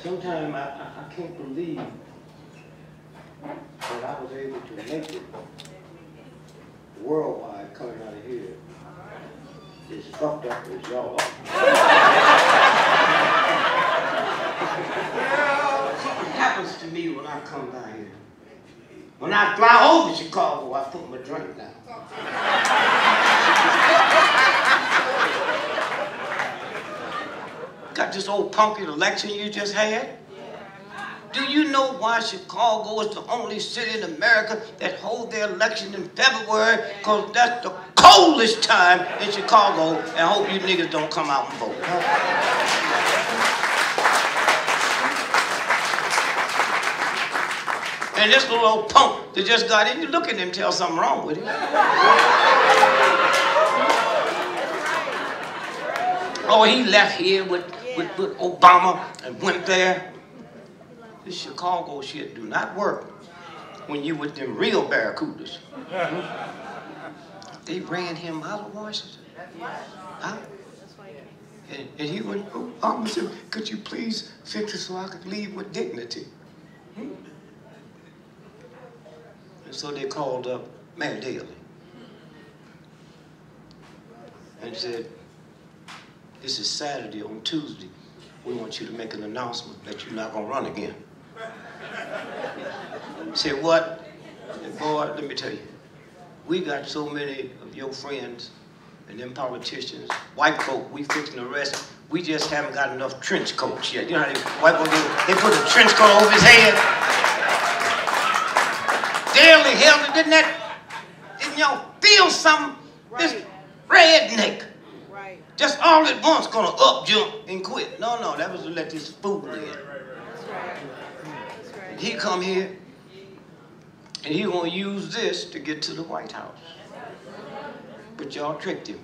Sometimes I can't believe that I was able to make it worldwide coming out of here as fucked up as y'all are. Something happens to me when I come down here. When I fly over Chicago, I put my drink down. Got this old pumpkin election you just had? Do you know why Chicago is the only city in America that holds their election in February? Because that's the coldest time in Chicago, and I hope you niggas don't come out and vote. And this little old punk that just got in, you look at him and tell something wrong with him. Oh, he left here with Obama and went there. This Chicago shit do not work when you with them real barracudas. They ran him out of Washington. Huh? And he went, oh, officer, could you please fix it so I could leave with dignity? And so they called up Mayor Daley and said, this is Saturday. On Tuesday, we want you to make an announcement that you're not going to run again. He said, what? And boy, let me tell you, we got so many of your friends and them politicians, white folk, we fixing to arrest, we just haven't got enough trench coats yet. You know how white folk, they put a trench coat over his head. Daily held it, didn't y'all feel something? Right. This redneck. Right. Just all at once gonna up jump and quit. No, that was to let this fool in. That's right. And he come here and he gonna use this to get to the White House. But y'all tricked him.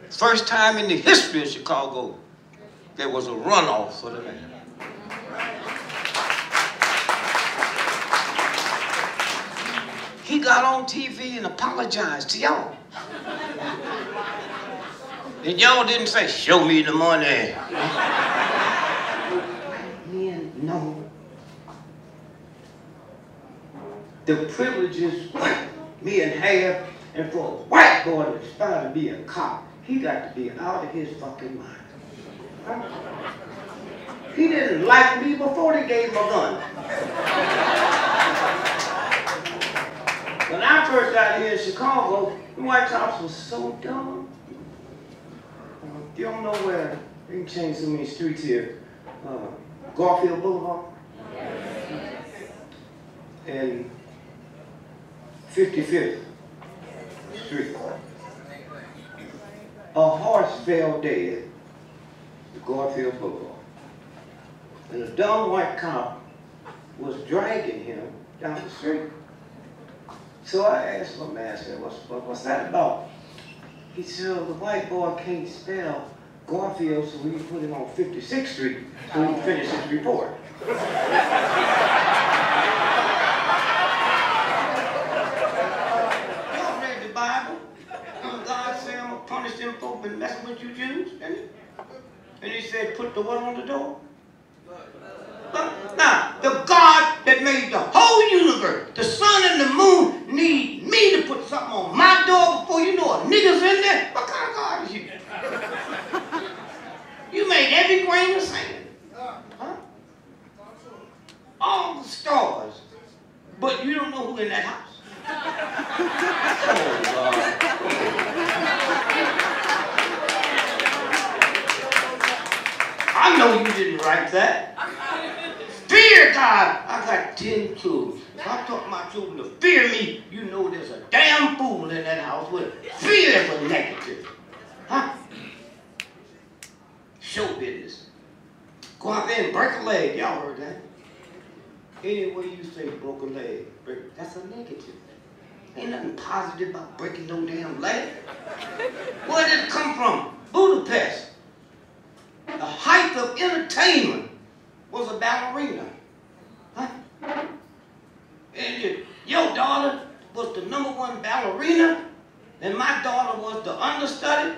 First time in the history of Chicago, there was a runoff for the mayor. He got on TV and apologized to y'all. And y'all didn't say, show me the money. Men know the privileges men have, and for a white boy to aspire to be a cop, he got to be out of his fucking mind. He didn't like me before they gave him a gun. When I first got here in Chicago, the white cops were so dumb. You don't know where, they can change so many streets here. Garfield Boulevard. And 55th Street. A horse fell dead at Garfield Boulevard. And a dumb white cop was dragging him down the street. So I asked my master, what's that about? He said, the white boy can't spell Garfield, so we put him on 56th Street so he can finish his report. Y'all read the Bible? God said, I'm going to punish them folk been messing with you Jews, didn't he? And he said, put the what on the door? Now, the God that made the whole universe, the sun and the moon, need me to put something on my door before you know a nigga's in there? What kind of God is you? You made every grain of sand. Huh? All the stars. But you don't know who in that house. Oh, God. I know you didn't write that. Fear God. I got 10 children. If I taught my children to fear me, you know there's a damn fool in that house with fear as a negative. Huh? Show business. Go out there and break a leg. Y'all heard that. Any way you say broke a leg, that's a negative. Ain't nothing positive about breaking no damn leg. Where did it come from? Budapest. The height of entertainment was a ballerina. Huh? And your daughter was the #1 ballerina, and my daughter was the understudy.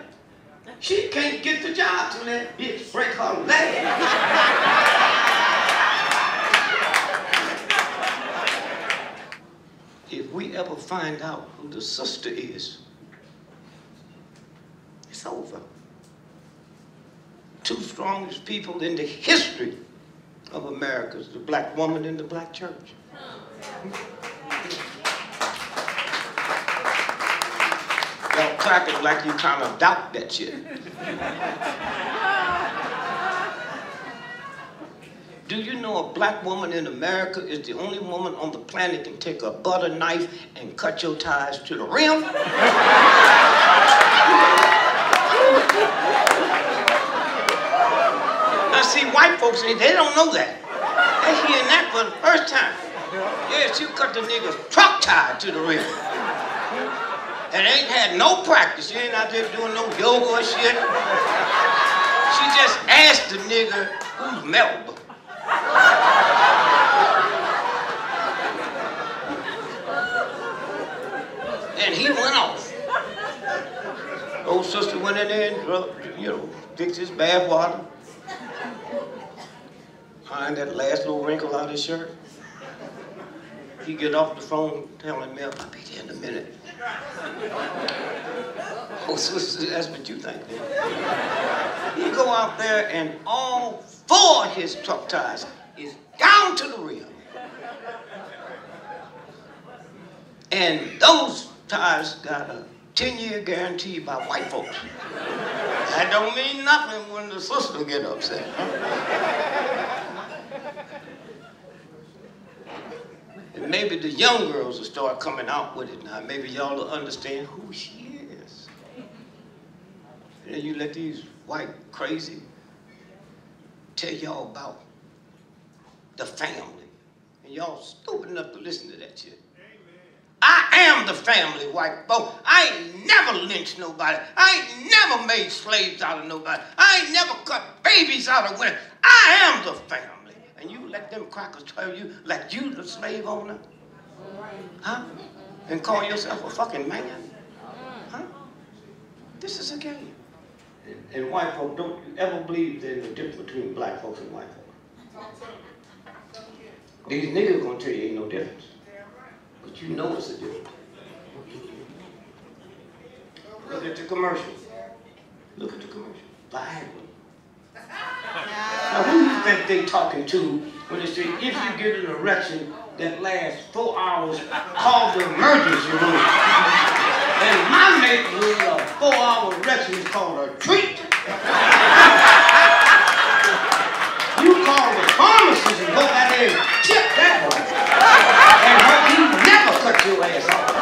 She can't get the job till that bitch break her leg. If we ever find out who the sister is, it's over. Two strongest people in the history of America is the black woman and the black church. Y'all clapping like you kind of doubt that shit. Do you know a black woman in America is the only woman on the planet that can take a butter knife and cut your ties to the rim? Now see, white folks, they don't know that. They're hearing that for the first time. Yeah, she cut the nigga's truck tie to the rim. And ain't had no practice. She ain't out there doing no yoga or shit. She just asked the nigga who's Melba. And he went off. Old sister went in there and fixed his bath water. Find that last little wrinkle out of his shirt. He get off the phone telling me, I'll be there in a minute. Oh, sister, that's what you think, man. He go out there and all four of his truck tires is down to the rim. And those tires got a 10-year guarantee by white folks. That don't mean nothing when the sister get upset. And maybe the young girls will start coming out with it now. Maybe y'all will understand who she is. And then you let these white crazy tell y'all about the family. And y'all stupid enough to listen to that shit. I am the family, white folk. I ain't never lynched nobody. I ain't never made slaves out of nobody. I ain't never cut babies out of women. I am the family. And you let them crackers tell you like you the slave owner? Huh? And call yourself a fucking man? Huh? This is a game. And white folk, don't you ever believe there's a difference between black folks and white folks. These niggas gonna tell you ain't no difference. But you know it's a difference. Look at the commercial. Look at the commercial. Vibrant. Now who do you think they talking to when they say, if you get an erection that lasts 4 hours, call the emergency room? And my neighborhood, a 4-hour erection is called a treat. You call the pharmacist and go out there and tip that boy. And hope he never cut your ass off.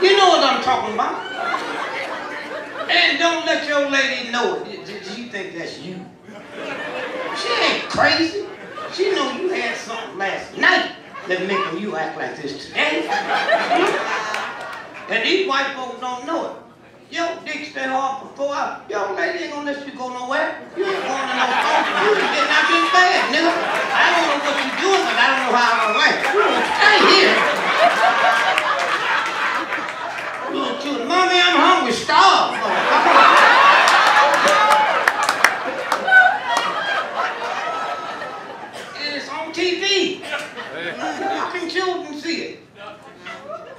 You know what I'm talking about. And don't let your lady know it. She think that's you. She ain't crazy. She know you had something last night that making you act like this today. And these white folks don't know it. Yo, dick stay hard for 4 hours. Yo, lady ain't gonna let you go nowhere. You ain't going to no phone. You ain't getting out this bed, nigga. I don't know what you're doing, but I don't know how I'm gonna wait. You gonna stay here. Mommy, I'm hungry, starved. And it's on TV. Fucking children see it.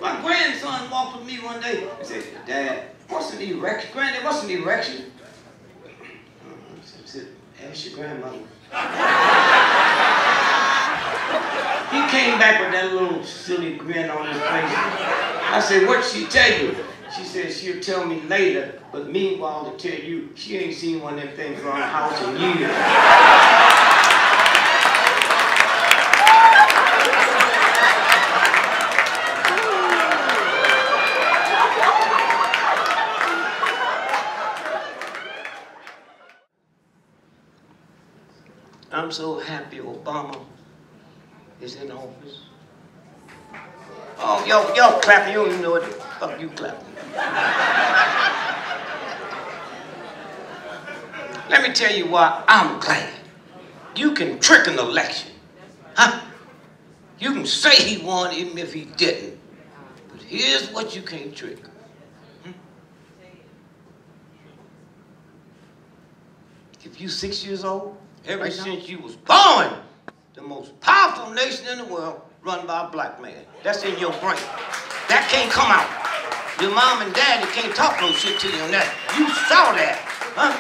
My grandson walked with me one day and said, Dad, what's an erection? Granddad, what's an erection? I said, ask your grandmother. He came back with that little silly grin on his face. I said, what'd she tell you? She said she'll tell me later, but meanwhile to tell you, she ain't seen one of them things around the house in years. I'm so happy Obama is in office. Oh, y'all clapping, you don't even know what the fuck you clapping. Let me tell you why I'm glad. You can trick an election. Huh? You can say he won even if he didn't. here's what you can't trick. If you 6 years old, ever since you was born, the most powerful nation in the world run by a black man. That's in your brain. That can't come out. Your mom and daddy can't talk no shit to you on that. You saw that, huh?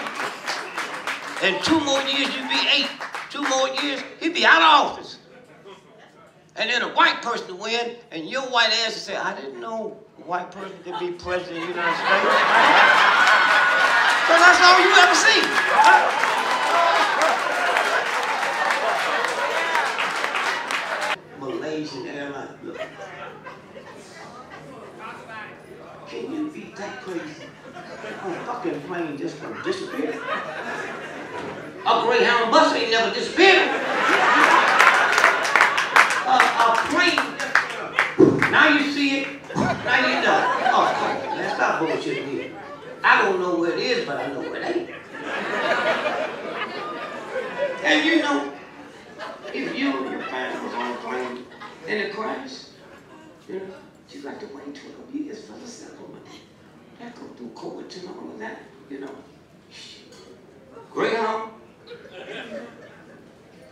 In 2 more years, you'd be 8. 2 more years, he'd be out of office. And then a white person will win, and your white ass will say, I didn't know a white person could be president of the United States. Because that's all you ever see. Malaysian Airlines, look. Can you be that crazy? A fucking plane just gonna disappear? A Greyhound bus ain't never disappeared. A plane, now you see it, now you know. Oh, come on, man, stop bullshitting here. I don't know where it is, but I know where it ain't. And you know, if you and your family was on a plane and it crashed, you know, you got to wait 12 years for the settlement. That go through court and all of that, you know. Greyhound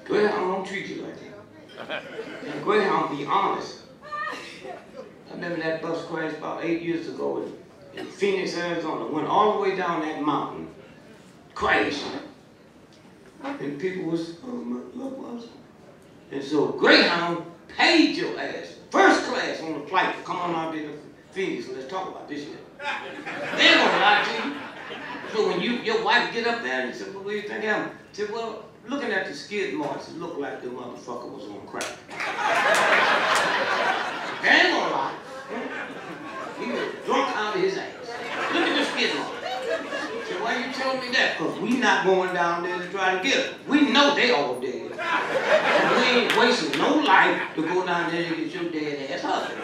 don't treat you like that. And Greyhound be honest. I remember that bus crashed about 8 years ago in Phoenix, Arizona. Went all the way down that mountain. Crashed. And people was, oh, my loved ones. And so Greyhound paid your ass, first class on the flight, to come on out there to Phoenix and let's talk about this shit. They ain't gonna lie to you. So when your wife get up there and said, well, what do you think happened? I said, well, looking at the skid marks, it looked like the motherfucker was on crack. They ain't gonna lie. He was drunk out of his ass. Look at the skid marks. So why you telling me that? Because we not going down there to try to get them. We know they all dead. And we ain't wasting no life to go down there and get your dead ass husband.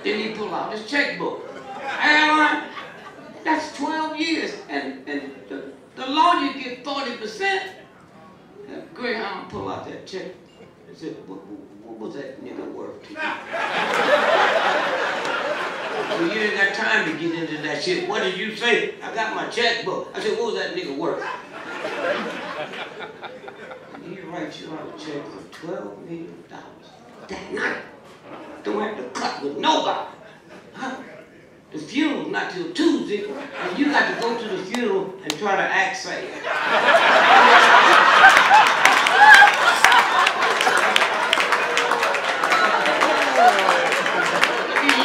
Then he pull out his checkbook. Airline, that's 12 years. And the lawyer get 40%. That Greyhound pull out that check and said, what was that nigga worth to you? Well, you ain't got time to get into that shit. What did you say? I got my checkbook. I said, what was that nigga worth? And he writes you out a check for $12 million that night. Don't have to cut with nobody. Huh? The funeral's not till Tuesday, and you got to go to the funeral and try to act safe.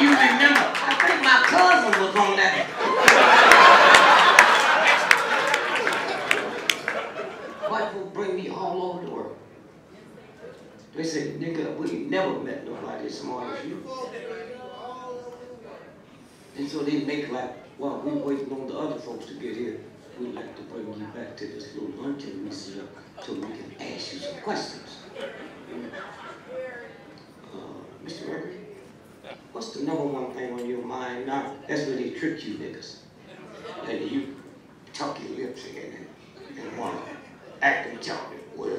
You remember, I think my cousin was on that. White folk bring me all over the world. They say, nigga, we ain't never met nobody as smart as you. And so they make like, while we waiting on the other folks to get here, we'd like to bring you back to this little luncheon we set up so we can ask you some questions. Mr. Gregory, what's the #1 thing on your mind now? That's where they trick you niggas. And you tuck your lips in and want to act and talk. Well,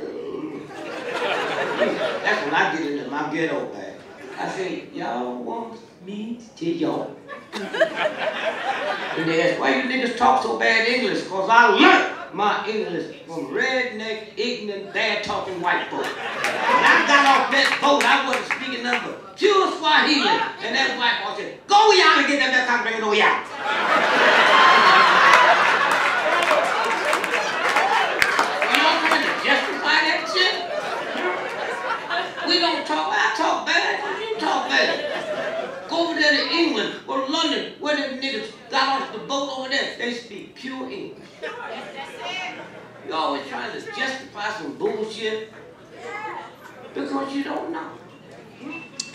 that's when I get into my ghetto bag. I say, y'all want me to tell y'all? And they ask, why you niggas talk so bad English? Because I learned my English from redneck, ignorant, bad-talking white folk. When I got off that boat, I wasn't speaking nothing but pure Swahili. And that white boy said, go y'all and get that country and go y'all. Y'all trying to justify that shit? We don't talk, I talk bad, you talk bad. Go over there to England or London, where them niggas got off the boat over there, they speak pure English. You're always trying to justify some bullshit because you don't know.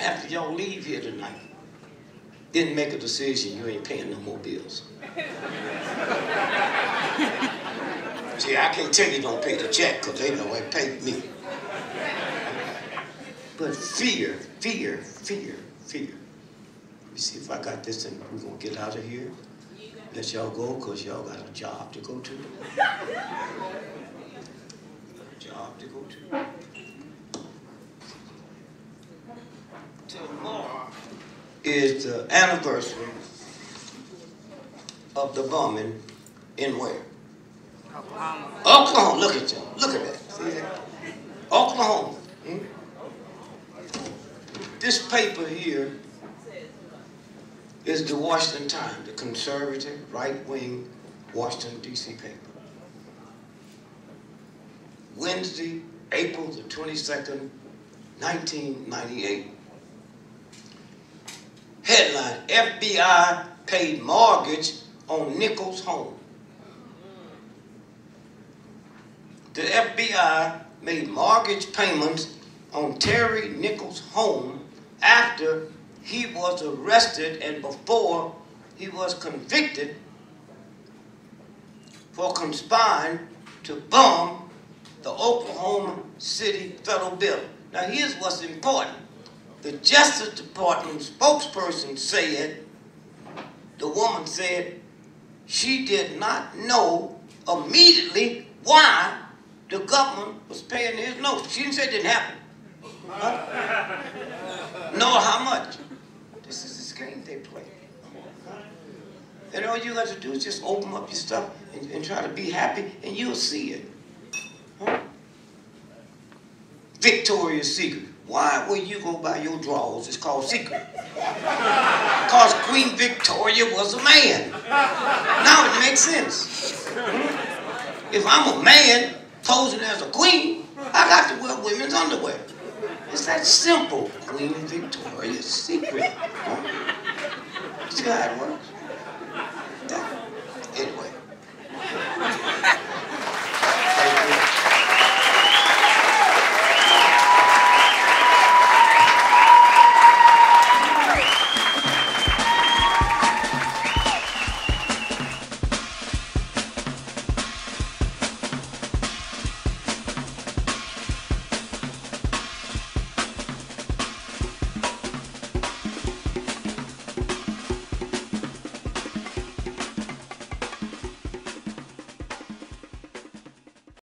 After y'all leave here tonight, then make a decision, you ain't paying no more bills. See, I can't tell you don't pay the check because they know it paid me. But fear. Let me see if I got this and we're going to get out of here. Let y'all go because y'all got a job to go to. A job to go to. tomorrow is the anniversary of the bombing in where? Oklahoma. Look at y'all. Look at that. See that? Oklahoma. This paper here is the Washington Times, the conservative, right-wing Washington, D.C. paper. Wednesday, April the 22nd, 1998. Headline, FBI paid mortgage on Nichols' home. The FBI made mortgage payments on Terry Nichols' home after he was arrested and before he was convicted for conspiring to bomb the Oklahoma City federal building. Now here's what's important. The Justice Department spokesperson said, the woman said, she did not know immediately why the government was paying his notes. She didn't say it didn't happen. Huh? Nor how much. This is this game they play. And all you got to do is just open up your stuff and try to be happy, and you'll see it. Huh? Victoria's Secret. Why would you go buy your drawers? It's called Secret. Because Queen Victoria was a man. Now it makes sense. If I'm a man posing as a queen, I got to wear women's underwear. It's that simple. Queen Victoria's Secret. See how it works?